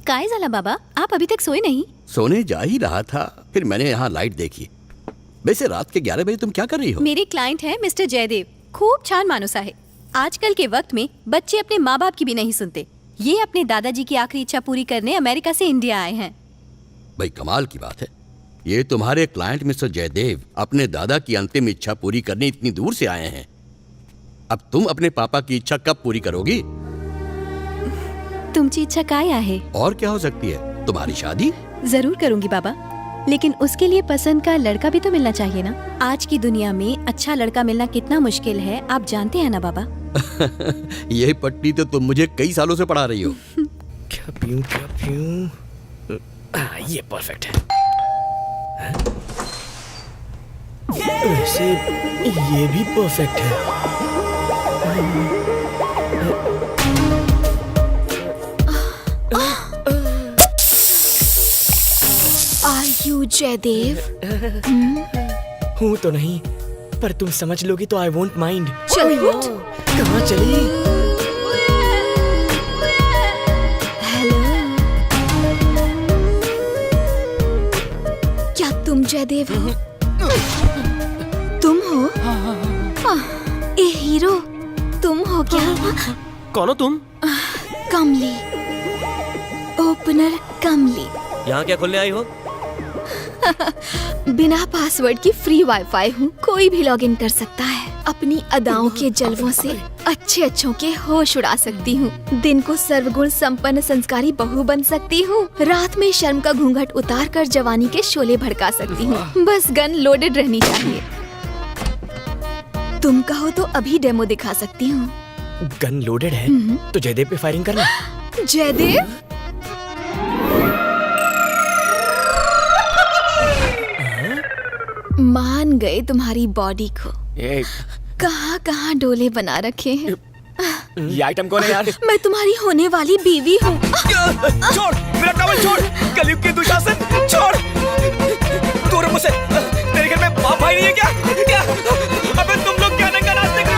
काय झाला बाबा, आप अभी तक सोए नहीं? सोने जा ही रहा था, फिर मैंने यहाँ लाइट देखी। वैसे रात के 11 बजे तुम क्या कर रही हो? मेरे क्लाइंट है मिस्टर जयदेव, खूब छान मानुस आहे। आजकल के वक्त में बच्चे अपने माँ बाप की भी नहीं सुनते। ये अपने दादाजी की आखिरी इच्छा पूरी करने अमेरिका से इंडिया आए हैं। भाई कमाल की बात है, ये तुम्हारे क्लाइंट मिस्टर जयदेव अपने दादा की अंतिम इच्छा पूरी करने इतनी दूर से आए हैं। अब तुम अपने पापा की इच्छा कब पूरी करोगी? तुमची इच्छा काय आहे? और क्या हो सकती है, तुम्हारी शादी? जरूर करूंगी बाबा, लेकिन उसके लिए पसंद का लड़का भी तो मिलना चाहिए ना। आज की दुनिया में अच्छा लड़का मिलना कितना मुश्किल है, आप जानते हैं ना बाबा। ये पट्टी तो तुम मुझे कई सालों से पढ़ा रही हो। क्या पीऊं? ये परफेक्ट है। वैसे ये भी परफेक्ट है। Are you Jaidev? हूँ तो नहीं, पर तुम समझ लोगी तो आई वोंट माइंड। चलिए। कहाँ चली? हेलो, क्या तुम जयदेव हो? तुम हो? ए हीरो, तुम हो क्या? कौन हो तुम? कमली, ओपनर कमली। यहाँ क्या खोलने आई हो? बिना पासवर्ड की फ्री वाईफाई हूँ, कोई भी लॉगिन कर सकता है। अपनी अदाओं के जलवों से अच्छे अच्छों के होश उड़ा सकती हूँ। दिन को सर्वगुण संपन्न संस्कारी बहू बन सकती हूँ। रात में शर्म का घूंघट उतार कर जवानी के शोले भड़का सकती हूँ। बस गन लोडेड रहनी चाहिए। तुम कहो तो अभी डेमो दिखा सकती हूँ। गन लोडेड है तो जयदेव पे फायरिंग करना। जयदेव? मान गए तुम्हारी बॉडी को। कहाँ कहाँ डोले बना रखे हैं। ये आइटम कौन है यार? मैं तुम्हारी होने वाली बीवी हूँ। छोड़ मेरा टॉवल, छोड़ कलयुग के दुशासन, छोड़ दूर रह मुझसे। तेरे घर में बाप भाई नहीं है क्या? अबे तुम लोग क्या नंगा नाचते हो?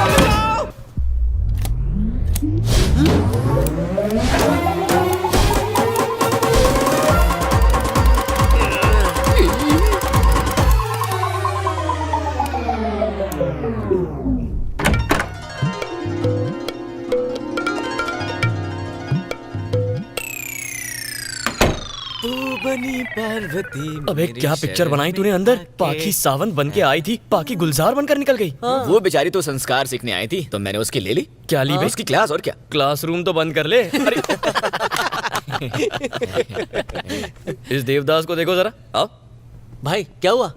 पार्वती। अबे क्या पिक्चर बनाई तूने अंदर? पाखी सावन बन के आई थी, पाखी गुलजार बनकर निकल गई। वो बेचारी तो संस्कार सीखने आई थी, तो मैंने उसकी ले ली। क्या ली? उसकी क्लास, और क्या। क्लासरूम तो बंद कर ले। अरे इस देवदास को देखो जरा। आओ भाई क्या हुआ?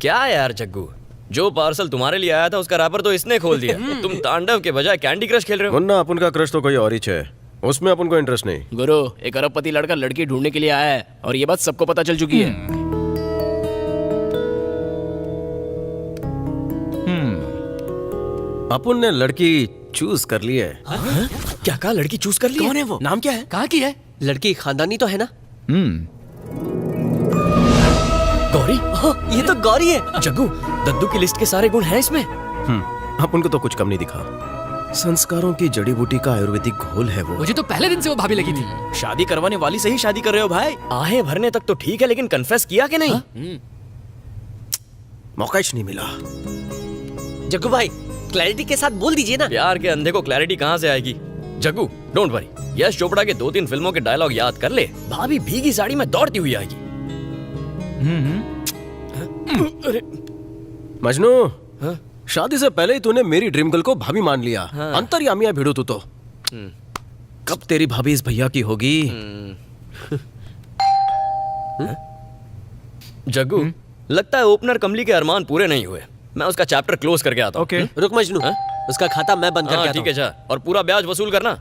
क्या यार जग्गू, जो पार्सल तुम्हारे लिए आया था उसका रैपर तो इसने खोल दिया। तुम तांडव के बजाय कैंडी क्रश खेल रहे हो। वरना अपन का क्रश तो कोई और ही है, उसमें अपन को इंटरेस्ट नहीं। गुरु, एक अरबपति लड़का लड़की ढूंढने के लिए आया है और ये बात सबको पता चल चुकी है। अपन ने लड़की चूज कर ली है। क्या कहा? लड़की चूज कर ली? कौन है वो? नाम क्या है? कहाँ की है? लड़की खानदानी तो है ना? गौरी। ये तो गौरी है। जग्गू, दद्दू की लिस्ट के सारे गुण हैं इसमें। अपन को तो कुछ कम नहीं दिखा। संस्कारों की जड़ी बूटी का आयुर्वेदिक घोल है वो। मुझे तो पहले दिन से वो भाभी लगी थी। शादी करवाने वाली से ही शादी कर रहे हो भाई? आहें भरने तक तो ठीक है, लेकिन कन्फेस किया कि नहीं? मौका ही नहीं मिला। जग्गू भाई, क्लैरिटी के साथ बोल दीजिए ना। प्यार के अंधे को क्लैरिटी कहाँ से आएगी? जग्गू डोंट वरी, यश चोपड़ा के 2-3 फिल्मों के डायलॉग याद कर ले, भाभी भीगी साड़ी में दौड़ती हुई आएगी। अरे मजनू, शादी से पहले ही तूने मेरी ड्रीम गर्ल को भाभी मान लिया। अंतर्यामी भिड़ू तू तो। कब तेरी भाभी इस भैया की होगी? जग्गू, लगता है ओपनर कमली के अरमान पूरे नहीं हुए। मैं उसका चैप्टर क्लोज करके आता हूँ। रुक मजनू, उसका खाता मैं बंद करके आता ठीक है जा, और पूरा ब्याज वसूल करना।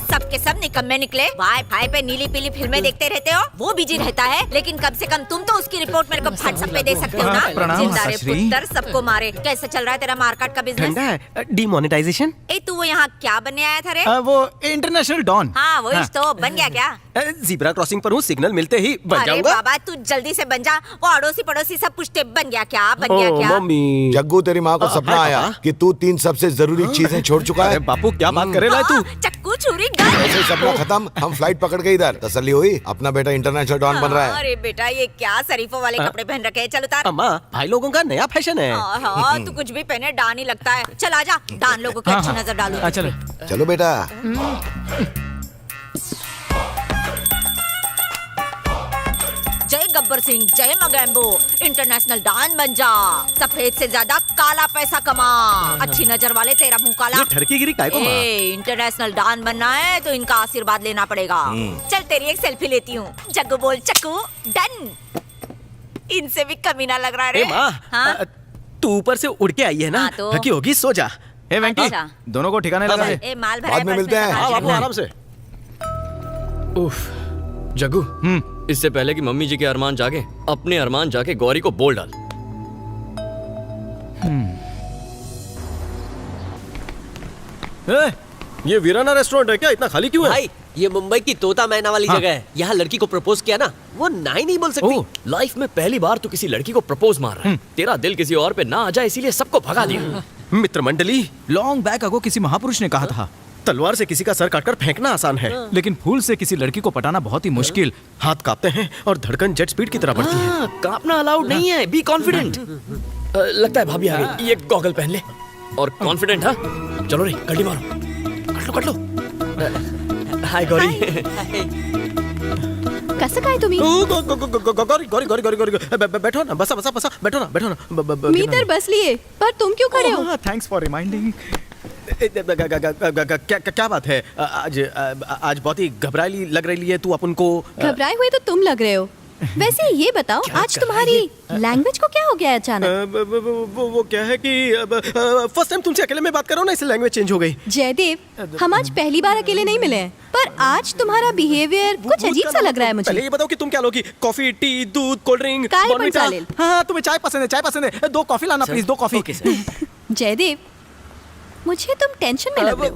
सबके सब निकम्मे निकले। वाईफाई पे नीली पीली फिल्में देखते रहते हो, वो बिजी रहता है, लेकिन कम से कम तुम तो उसकी रिपोर्ट मेरे को व्हाट्सएप पे दे सकते हो ना। जिंदा रे पुत्र, सबको मारे। कैसे चल रहा है तेरा मार्केट का बिजनेस? डिमोनेटाइजेशन। ए तू वो यहाँ क्या बनने आया था रे? वो इंटरनेशनल डॉन। हाँ वो तो बन गया क्या? ज़ीब्रा क्रॉसिंग पर हूँ, सिग्नल मिलते ही बन अरे जाऊंगा। बाबा तू जल्दी से बन जा। वो अड़ोसी पड़ोसी सब पूछते बन गया क्या, बन गया क्या? मम्मी, जग्गू तेरी माँ को सपना आया कि तू 3 सबसे जरूरी चीजें छोड़ चुका है। बापू क्या बात करे लाए तू? चक्कू छुरी गन। ऐसे ही सपना खत्म, हम फ्लाइट पकड़ के इधर। तसल्ली हुई, अपना बेटा इंटरनेशनल डॉन बन रहा है। अरे बेटा ये क्या शरीफों वाले कपड़े पहन रखे हैं, चल उतार। अम्मा भाई लोगों का नया फैशन है। हाँ तू कुछ भी पहने डान ही लगता है। चल आजा, डान लोगों की अच्छी नजर डालू। चलो चलो बेटा। जय गब्बर सिंह, जय मगैम्बो, इंटरनेशनल डान बन जा। सफेद से ज्यादा काला पैसा कमा। अच्छी नजर वाले तेरा मुंह काला। ये ठरकी गिरी काय को माँ? इंटरनेशनल डान बनना है तो इनका आशीर्वाद लेना पड़ेगा। चल तेरी एक सेल्फी लेती हूँ। जग्गू बोल चक्कू, डन। इनसे भी कमीना लग रहा है रे। ए माँ, हाँ? तू ऊपर से उड़ के आई है ना? हाँ तो? थकी होगी, सो जा। ए वेंकी, अच्छा। दोनों को ठिकाने लगा दे। ए माल भरा बाद में मिलते हैं। हाँ बाबू आराम से। उफ, जग्गू, इससे पहले कि मम्मी जी के अरमान जागे, अपने अरमान जाके गौरी को बोल डाल। ए, ये वीराना रेस्टोरेंट है क्या? इतना खाली क्यों है? भाई ये मुंबई की तोता मैना वाली जगह है। यहाँ लड़की को प्रपोज किया ना, वो ना ही नहीं बोल सकती। ओह, लाइफ में पहली बार तू किसी लड़की को प्रपोज मार रहा है। तेरा दिल किसी और पे ना आ जाए इसीलिए सबको भगा दिया। मित्र मंडली, लॉन्ग बैक अगो किसी महापुरुष ने कहा था, तलवार से किसी का सर काटकर फेंकना आसान है, लेकिन फूल से किसी लड़की को पटाना बहुत ही मुश्किल। हाथ कांपते हैं और धड़कन जेट स्पीड की तरह बढ़ती है। हाँ, कांपना अलाउड नहीं है। Be confident. लगता है भाभी आ गई। ये गॉगल पहन ले और कॉन्फिडेंट। हाँ चलो रे, गड्डी मारो। कर लो। हाय गौरी। कसं काय तुम्ही? गौरी गौरी गौरी गौरी गौरी बैठो ना, बसा बसा बसा, बैठो ना, बैठो ना। मी तर बसलीये, पर तुम क्यों खड़े हो? Thanks for reminding. क्या बात है? आज बहुत ही घबराई लग रही है तू अपन को। घबराए हुए तो तुम लग रहे हो। वैसे ये बताओ, आज तुम्हारी लैंग्वेज को क्या हो गया है अचानक? वो क्या है कि फर्स्ट टाइम तुमसे अकेले में बात कर रहा हूँ ना, इसलिए लैंग्वेज चेंज हो गई। जयदेव, हम आज पहली बार अकेले नहीं मिले हैं, पर आज तुम्हारा बिहेवियर कुछ अजीब सा लग रहा है पहले मुझे। ये बताओ कि तुम क्या लोगी? कॉफी, टी, दूध, कोल्ड ड्रिंक, काय पण बॉर्नविटा? चालेल। हाँ, तुम्हें चाय पसंद है? चाय पसंद है? 2 कॉफी लाना प्लीज, 2 कॉफी। जयदेव, मुझे तुम टेंशन में लग रहे हो।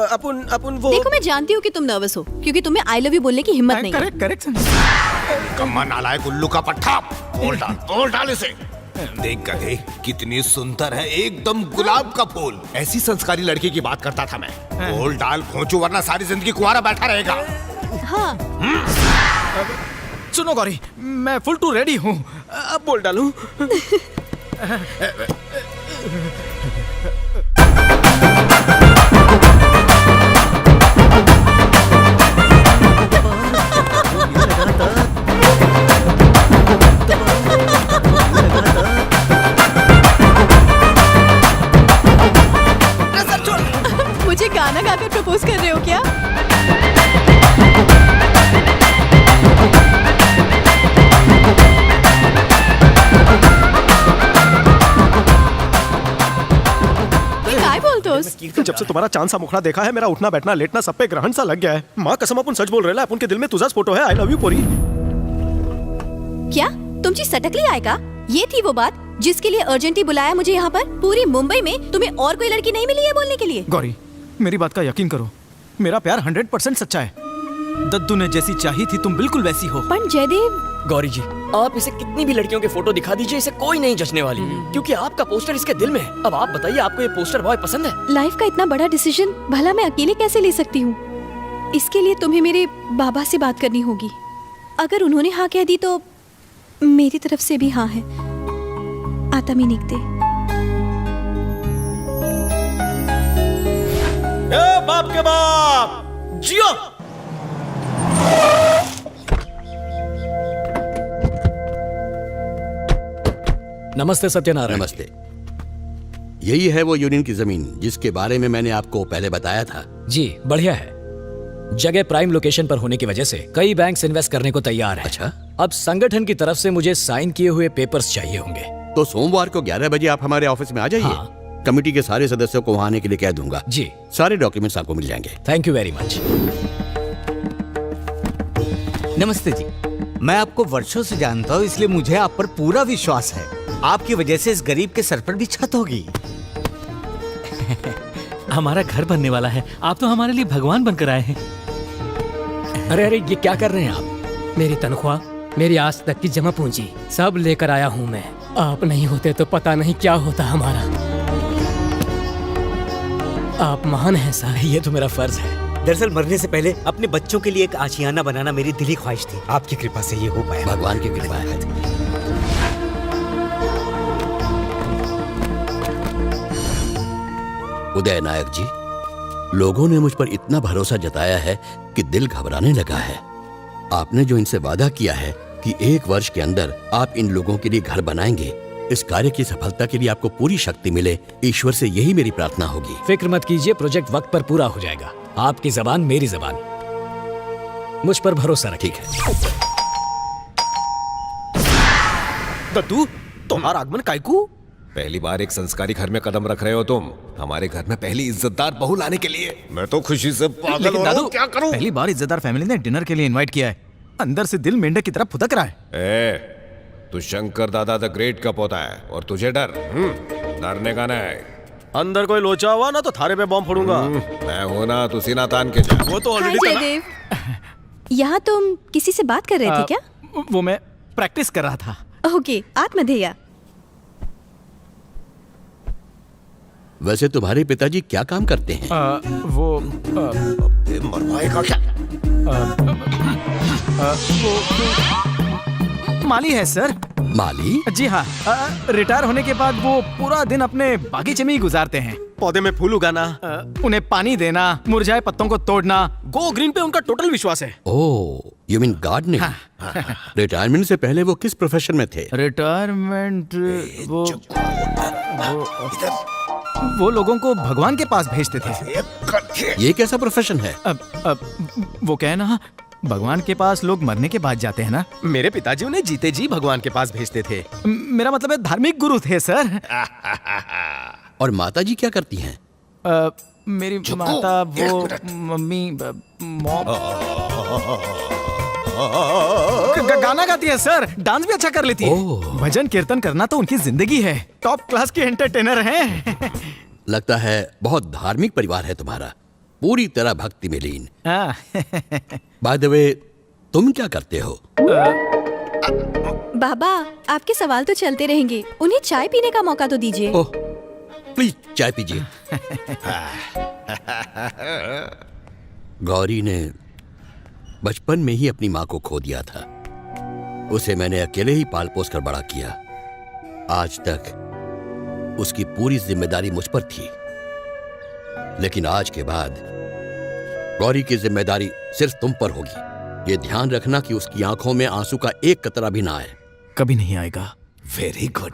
अपन वो देखो, मैं जानती हूँ कि तुम नर्वस हो, क्योंकि तुम्हें आई लव यू बोलने की हिम्मत नहीं है। Correct correct. कम्मा नालायक उल्लू का पट्टा। बोल डाल इसे। देख गधे, कितनी सुंदर है, एकदम गुलाब का फूल। ऐसी संस्कारी लड़की की बात करता था मैं। बोल डाल खोचू, वरना सारी जिंदगी कुंवारा बैठा रहेगा। हाँ, सुनो गौरी, मैं फुल टू रेडी हूँ। अब बोल डालूं? मुझे गाना गाकर प्रपोज कर रहे हो क्या? काय बोलतोस? जब से तुम्हारा चांद सा मुखड़ा देखा है, मेरा उठना बैठना लेटना सब पे ग्रहण सा लग गया है। माँ कसम, अपन सच बोल रहे हैं। अपन के दिल में तुझाच फोटो है। आई लव यू पोरी। क्या तुमची सटकली आहे का? ये थी वो बात जिसके लिए अर्जेंटी बुलाया मुझे यहाँ पर? पूरी मुंबई में तुम्हें और कोई लड़की नहीं मिली है बोलने के लिए? गौरी, मेरी बात का यकीन करो, मेरा प्यार 100% सच्चा है। दद्दू ने जैसी चाही थी तुम बिल्कुल वैसी हो। पर जयदेव, गौरी जी, आप इसे कितनी भी लड़कियों के फोटो दिखा दीजिए, इसे कोई नहीं जचने वाली, क्योंकि आपका पोस्टर इसके दिल में है। अब आप बताइए, आपको ये पोस्टर बॉय पसंद है? लाइफ का इतना बड़ा डिसीजन भला मैं अकेले कैसे ले सकती हूँ? इसके लिए तुम्हें मेरे बाबा से बात करनी होगी। अगर उन्होंने हाँ कह दी तो मेरी तरफ से भी हाँ है। आता मी निघते। बाप के बाप जियो। नमस्ते सत्यनारायण। नमस्ते। यही है वो यूनियन की जमीन जिसके बारे में मैंने आपको पहले बताया था। जी बढ़िया है। जगह प्राइम लोकेशन पर होने की वजह से कई बैंक्स इन्वेस्ट करने को तैयार हैं। अच्छा, अब संगठन की तरफ से मुझे साइन किए हुए पेपर्स चाहिए होंगे। तो सोमवार को 11 बजे आप हमारे ऑफिस में आ जाइए। हाँ। कमेटी के सारे सदस्यों को वहां आने के लिए कह दूंगा। जी, सारे डॉक्यूमेंट्स आपको मिल जाएंगे। Thank you very much. नमस्ते जी, मैं आपको वर्षों से जानता हूँ, इसलिए मुझे आप पर पूरा विश्वास है। आपकी वजह से इस गरीब के सर पर भी छत होगी। हमारा घर बनने वाला है, आप तो हमारे लिए भगवान बनकर आए हैं। अरे अरे, ये क्या कर रहे हैं आप? मेरी तनख्वाह, मेरी आज तक की जमा पूंजी सब लेकर आया हूँ मैं। आप नहीं होते तो पता नहीं क्या होता हमारा। आप महान हैं सर। ये तो मेरा फर्ज है। दरअसल मरने से पहले अपने बच्चों के लिए एक आशियाना बनाना मेरी दिली ख्वाहिश थी। आपकी कृपा से ये हो पाया। भगवान की कृपा है। उदय नायक जी, लोगों ने मुझ पर इतना भरोसा जताया है कि दिल घबराने लगा है। आपने जो इनसे वादा किया है कि 1 वर्ष के अंदर आप इन लोगों के लिए घर बनाएंगे, इस कार्य की सफलता के लिए आपको पूरी शक्ति मिले, ईश्वर से यही मेरी प्रार्थना होगी। फिक्र मत कीजिए, प्रोजेक्ट वक्त पर पूरा हो जाएगा। आपकी जबान मेरी जबान, मुझ पर भरोसा रखिए। दद्दू, तुम्हारा आगमन कायकू? पहली बार एक संस्कारी घर में कदम रख रहे हो तुम, हमारे घर में पहली इज्जतदार बहू लाने के लिए। मैं तो खुशी से पागल हो रहा हूं, क्या करूं? पहली बार इज्जतदार फैमिली ने डिनर के लिए इनवाइट किया है। अंदर से दिल मेंढक की तरह फुदक रहा है। तू शंकर दादा द ग्रेट का पोता है और तुझे डर? डरने का नहीं। अंदर कोई लोचा हुआ ना तो थारे पे बॉम्ब फोड़ूंगा। मैं हूं ना, तू सीना तान के जा। वो तो हाय जयदेव, यहाँ तुम किसी से बात कर रहे थे क्या? वो मैं प्रैक्टिस कर रहा था। ओके, आत्मधेया। वैसे तुम्हारे पिताजी क्या काम करते हैं? वो मरवाएगा क्या? वो माली है सर। माली? जी हाँ, रिटायर होने के बाद वो पूरा दिन अपने बागीचे में ही गुजारते हैं। पौधे में फूल उगाना, उन्हें पानी देना, मुरझाए पत्तों को तोड़ना। गो ग्रीन पे उनका टोटल विश्वास है। ओह, यू मीन गार्डनिंग? रिटायरमेंट से पहले वो किस प्रोफेशन में थे? रिटायरमेंट वो लोगों को भगवान के पास भेजते थे। ये कैसा प्रोफेशन है? वो कहना, भगवान के पास लोग मरने के बाद जाते हैं ना। मेरे पिताजी उन्हें जीते जी भगवान के पास भेजते थे। मेरा मतलब है धार्मिक गुरु थे सर। और माता जी क्या करती हैं? मेरी माता, वो मम्मी, गाना गाती है सर, डांस भी अच्छा कर लेती है। भजन कीर्तन करना तो उनकी जिंदगी है। टॉप क्लास के एंटरटेनर हैं। लगता है बहुत धार्मिक परिवार है तुम्हारा, पूरी तरह भक्ति में लीन। बाय द वे, तुम क्या करते हो? बाबा, आपके सवाल तो चलते रहेंगे, उन्हें चाय पीने का मौका तो दीजिए। ओह, प्लीज चाय पीजिए। गौरी ने बचपन में ही अपनी माँ को खो दिया था। उसे मैंने अकेले ही पाल पोस कर बड़ा किया। आज तक उसकी पूरी जिम्मेदारी मुझ पर थी, लेकिन आज के बाद गौरी की जिम्मेदारी सिर्फ तुम पर होगी। ये ध्यान रखना कि उसकी आंखों में आंसू का एक कतरा भी ना आए। कभी नहीं आएगा। Very good.